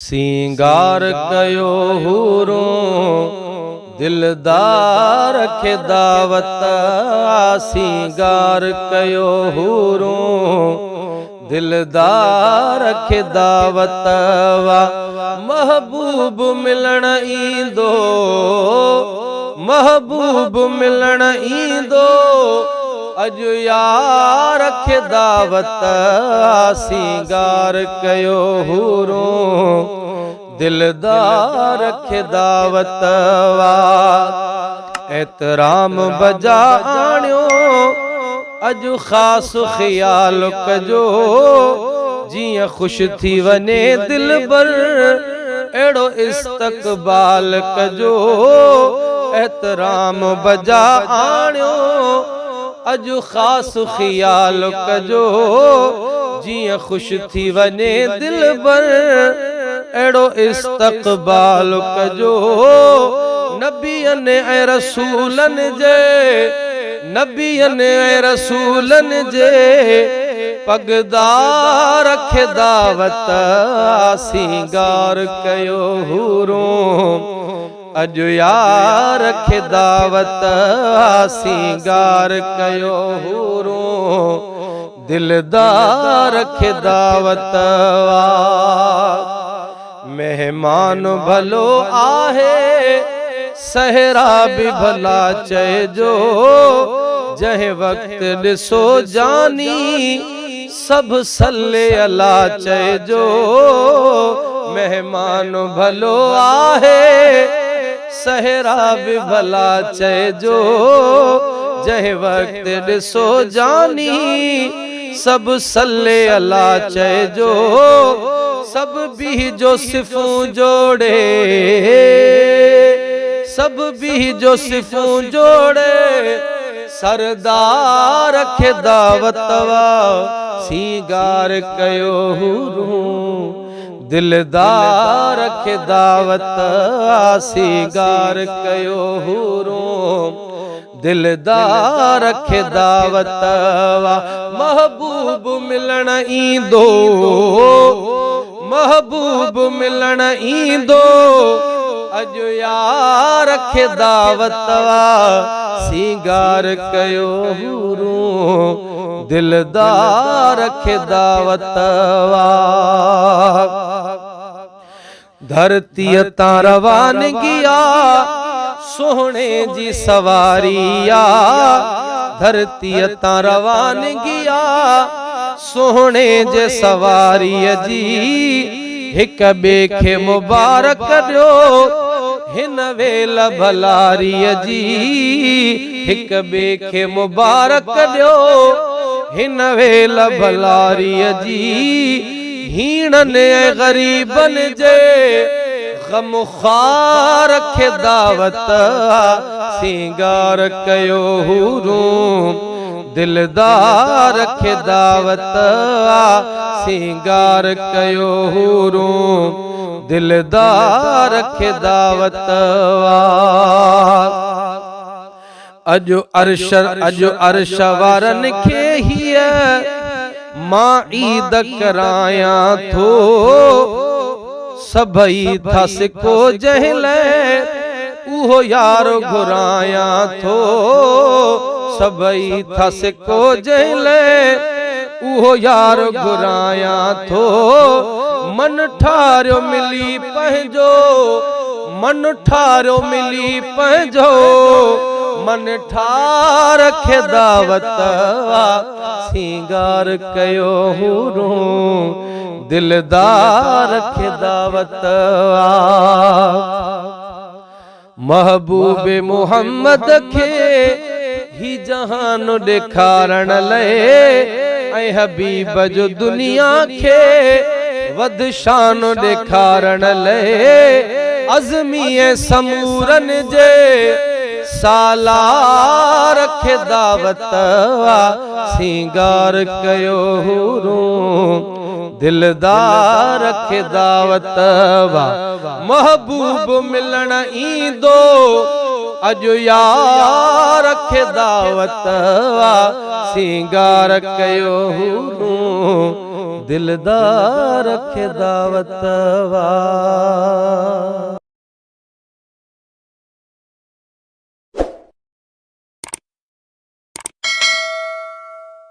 सिंगार कयो हूरों दिलदार खे दावत। सिंगार कयो हूरों दिलदार खे दावत। वा महबूब मिलन ईंदो, महबूब मिलन ईंदो, अजु यार खे दावत। सिंगार कयो हूरों दिलदार खे दावत। वा एतराम बजा आणियो, अजु ख़ास ख़्याल कजो, जियां खुश थी वने दिलबर एड़ो इस्तक़बाल कजो। एतराम बजा आणियो, अजु ख़ास ख़्याल कजो, जियां खुश थी वने दिलबर एड़ो इस्तक़बाल कजो। नबियन ऐं रसूलन जे, नबियन ऐं रसूलन जे पगदार खे दावत। सिंगार कयो हूरों अजु यार खे दावत। सिंगार कयो हूरों दिलदार खे दावत। मेहमान भलो आहे, सहरा भी भला चइजो, जंहिं वक्त ॾिसो जानी सब सल्ले अला चइजो। मेहमान भलो आहे, सहरा भी भला चइजो, जंहिं वक्त ॾिसो जानी सब सल्ले अला चइजो। सब भी जो सिफ़ूं जोड़े, सब भी जो सिफ़ूं जोड़े, सरदार खे दावत। सिंगार कयो हूरों दिलदार खे दावत। सिंगार कयो हूरों दिलदार खे दावत। महबूब मिलन ईंदो, महबूब मिलन ईंदो, अजु यार खे दावत। सिंगार कयो हूरों दिलदार खे दावत। धरतीअ तां रवानगिया सोहणे जी सवारिया। धरतीअ तां रवानगिया सोहणे जे सवारीअ जी, हिक ॿिए खे मुबारक ॾियो हिन वेल भलारीअ जी। हिक ॿिए खे मुबारक ॾियो हिन वेल भलारीअ जी। हीणनि ऐं ग़रीबनि जे ग़मख़्वार खे दावत। सिंगार कयो हूरों दिलदार खे दावत। सिंगार कयो हूरों दिलदार खे दावत। अजु अर्श वारन खे हीअ मां ईद करायां थो। सभई था सिको जंहिं लाइ उहो यार घुरायां थो। सभई था सिको जंहिं लाइ उहो यार घुरायां थो। मन ठारियो मिली पंहिंजो, मन ठारियो मिली पंहिंजो, मन ठार खे दावत। सिंगार कयो हूरों दिलदार खे दावत। महबूब मुहम्मद खे ही जहान ॾेखारण लाइ, ऐं हबीब जो दुनिया खे वध शान ॾेखारण लाइ, अज़मी ऐं समूरन जे सालार खे दावत। सिंगार कयो हूरों दिलदार खे दावत। महबूब मिलन ईंदो, अजु यार खे दावत। सिंगार कयो हूरों दिलदार रखे दावत वार।